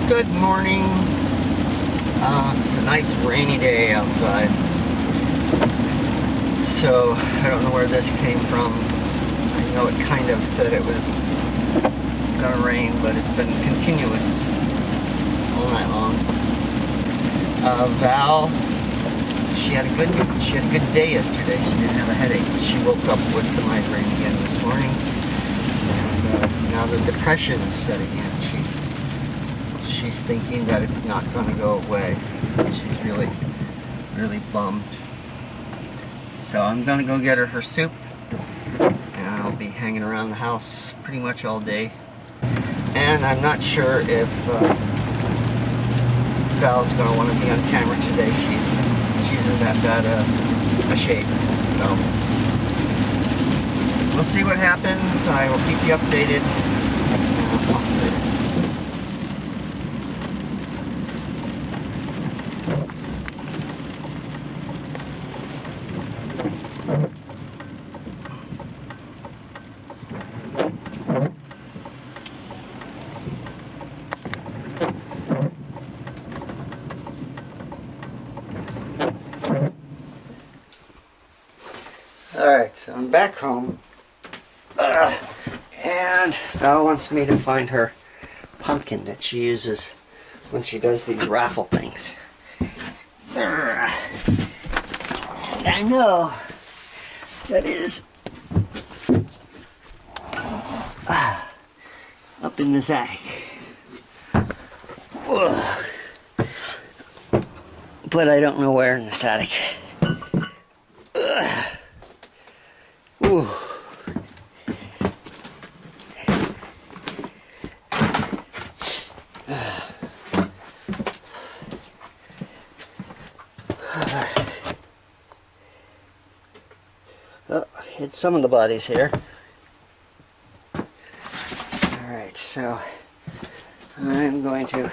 Good morning. It's a nice rainy day outside. So I don't know where this came from. I know it kind of said it was gonna rain, but it's been continuous all night long. Val, she had a good day yesterday. She didn't have a headache, but she woke up with the migraine again this morning. And now the depression is setting in. She's thinking that it's not going to go away. She's really bummed. So I'm going to go get her soup, and I'll be hanging around the house pretty much all day. And I'm not sure if Val's going to want to be on camera today. She's in that bad a shape. So we'll see what happens. I will keep you updated. I'll talk to you later. Alright, so I'm back home, and Val wants me to find her pumpkin that she uses when she does these raffle things. And I know that is up in this attic. But I don't know where in this attic. Ooh. Oh, hit some of the bodies here. Alright, so I'm going to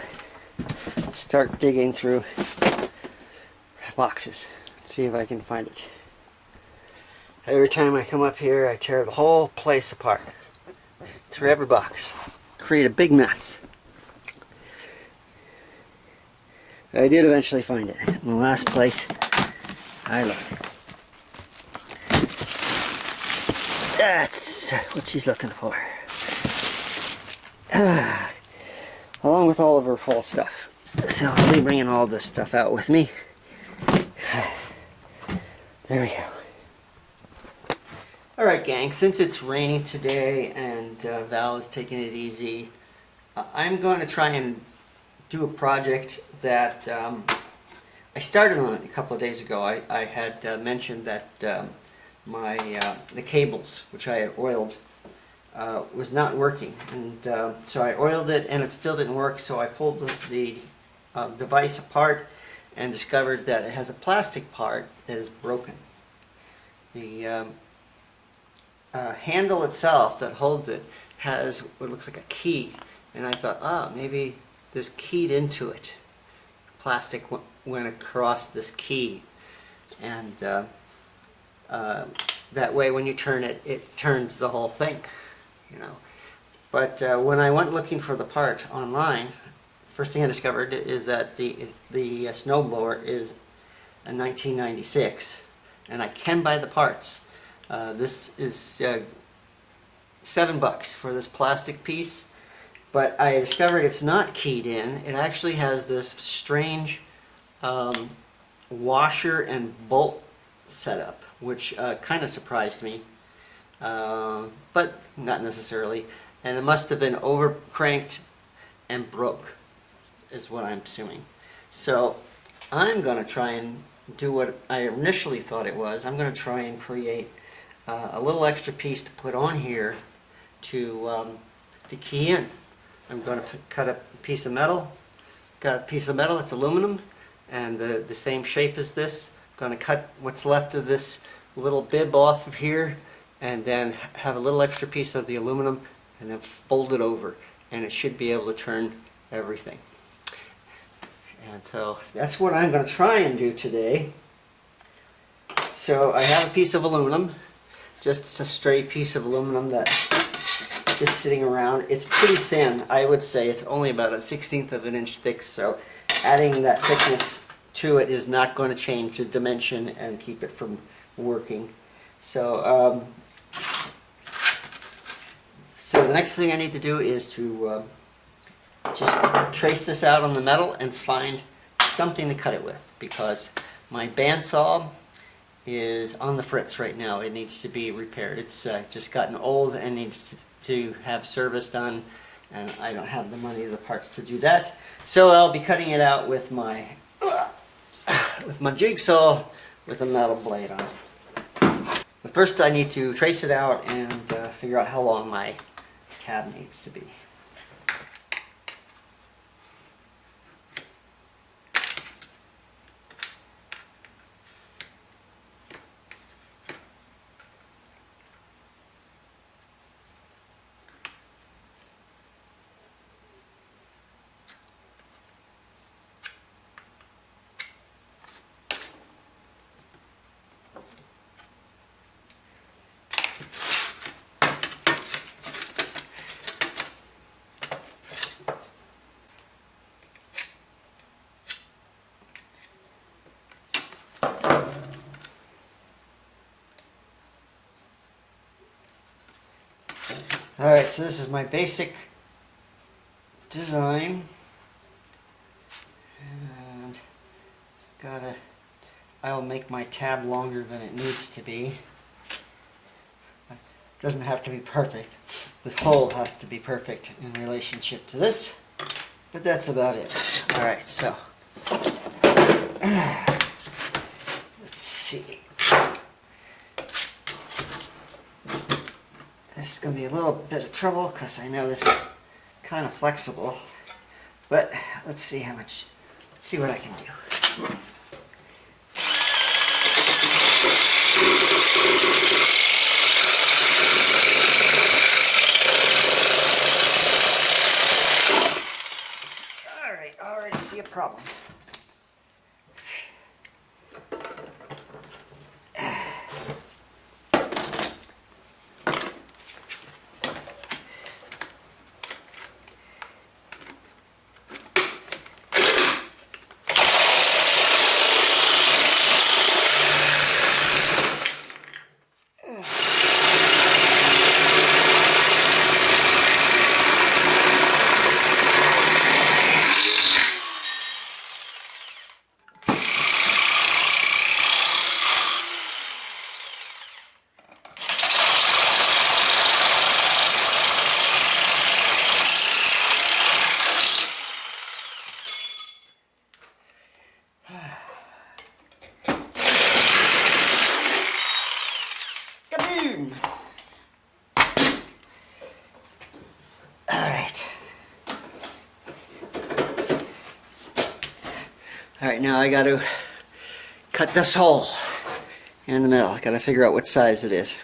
start digging through boxes. See if I can find it. Every time I come up here, I tear the whole place apart. Through every box. Create a big mess. I did eventually find it. In the last place I looked. That's what she's looking for. Along with all of her fall stuff. So I'll be bringing all this stuff out with me. There we go. Alright gang, since it's raining today and Val is taking it easy, I'm going to try and do a project that I started on a couple of days ago. I had mentioned that the cables, which I had oiled, was not working, and so I oiled it and it still didn't work, so I pulled the device apart and discovered that it has a plastic part that is broken. The handle itself that holds it has what looks like a key, and I thought, maybe this keyed into it. Plastic went across this key, and that way when you turn it, it turns the whole thing, you know. But when I went looking for the part online, first thing I discovered is that the Snowblower is a 1996, and I can buy the parts. This is $7 for this plastic piece, but I discovered it's not keyed in. It actually has this strange washer and bolt setup, which kind of surprised me, but not necessarily. And it must have been over cranked and broke, is what I'm assuming. So I'm going to try and do what I initially thought it was. I'm going to try and create a little extra piece to put on here to key in. I'm going to cut a piece of metal. Got a piece of metal, it's aluminum, and the same shape as this. I'm going to cut what's left of this little bib off of here and then have a little extra piece of the aluminum and then fold it over, and it should be able to turn everything. And so that's what I'm going to try and do today. So I have a piece of aluminum, just a straight piece of aluminum that's just sitting around. It's pretty thin, I would say. It's only about 1/16 of an inch thick, so adding that thickness to it is not going to change the dimension and keep it from working. So, so the next thing I need to do is to just trace this out on the metal and find something to cut it with, because my bandsaw is on the fritz right now. It needs to be repaired. It's just gotten old and needs to have service done, and I don't have the money or the parts to do that. So I'll be cutting it out with my jigsaw with a metal blade on it. But first I need to trace it out and figure out how long my tab needs to be. Alright, so this is my basic design, and it's gotta, I'll make my tab longer than it needs to be. It doesn't have to be perfect. The hole has to be perfect in relationship to this, but that's about it. Alright, so let's see. This is going to be a little bit of trouble because I know this is kind of flexible, but let's see how much, let's see what I can do. Alright, already see a problem. Alright, now I got to cut this hole in the middle. I got to figure out what size it is.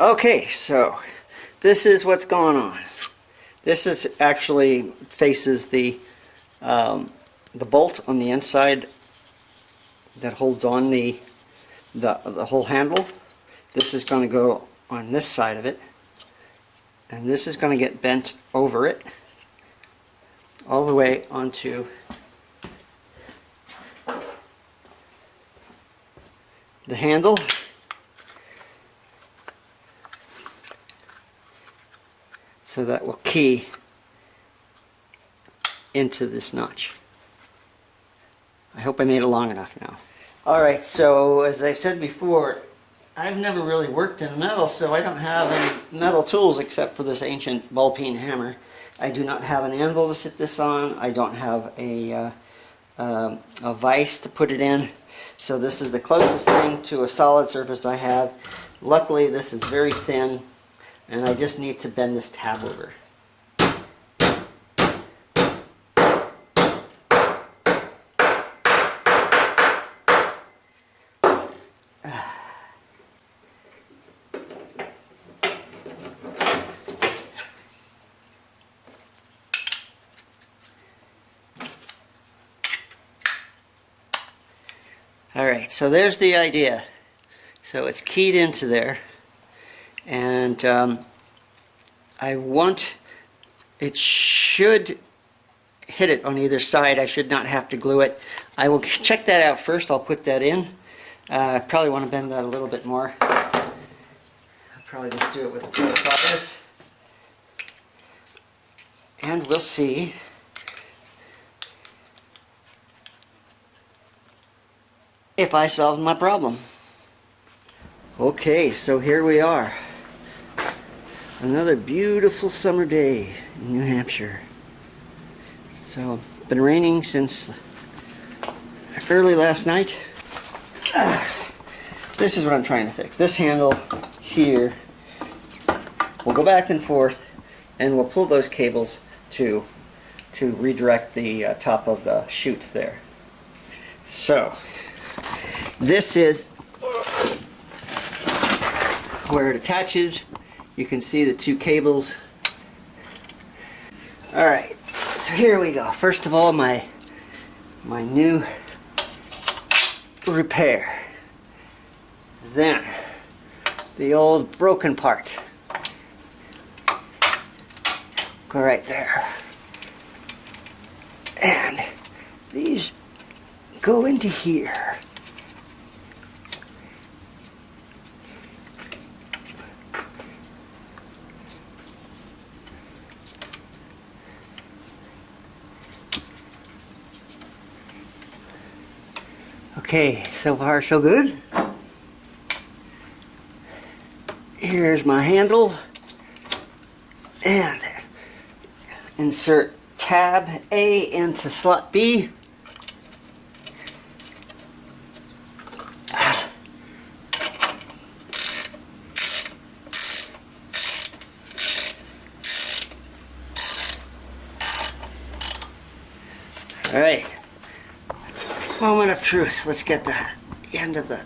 Okay, so this is what's going on. This is actually faces the bolt on the inside that holds on the whole handle. This is going to go on this side of it, and this is going to get bent over it all the way onto the handle. So that will key into this notch. I hope I made it long enough now. Alright, so as I've said before, I've never really worked in metal, so I don't have any metal tools except for this ancient ball-peen hammer. I do not have an anvil to sit this on. I don't have a vise to put it in. So this is the closest thing to a solid surface I have. Luckily, this is very thin, and I just need to bend this tab over. Alright, so there's the idea. So it's keyed into there, and it should hit it on either side. I should not have to glue it. I will check that out first. I'll put that in. I probably want to bend that a little bit more. I'll probably just do it with the pliers. And we'll see if I solve my problem. Okay, so here we are. Another beautiful summer day in New Hampshire. So, been raining since early last night. This is what I'm trying to fix. This handle here will go back and forth, and we'll pull those cables to redirect the top of the chute there. So, this is where it attaches. You can see the two cables. Alright, so here we go. First of all, my new repair. Then, the old broken part. Go right there. And these go into here. Okay, so far so good. Here's my handle, and insert tab A into slot B. All right. Moment of truth. Let's get the end of the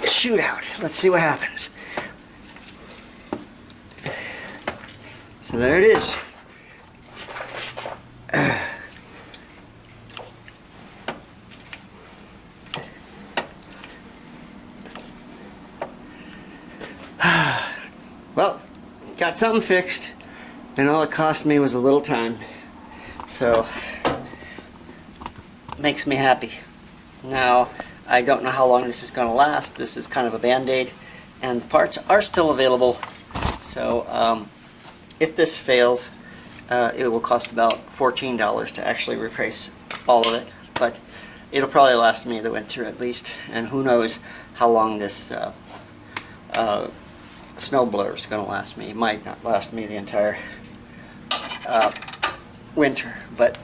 chute out. Let's see what happens. So there it is. Well, got something fixed, and all it cost me was a little time. So, makes me happy. Now, I don't know how long this is going to last. This is kind of a band-aid, and the parts are still available. So, if this fails, it will cost about $14 to actually replace all of it. But it'll probably last me the winter at least, and who knows how long this snowblower is going to last me. It might not last me the entire winter, but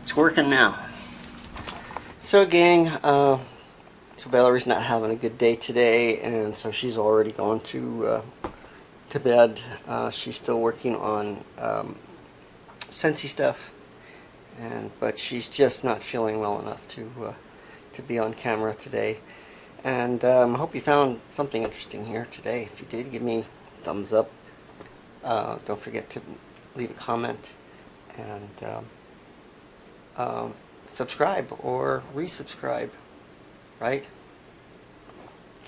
it's working now. So gang, so Valerie's not having a good day today, and so she's already gone to bed. She's still working on Scentsy stuff, but she's just not feeling well enough to be on camera today. And I hope you found something interesting here today. If you did, give me a thumbs up. Don't forget to leave a comment, and subscribe or resubscribe, right?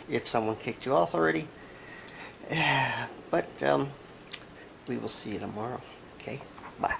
If someone kicked you off already. But we will see you tomorrow. Okay, bye.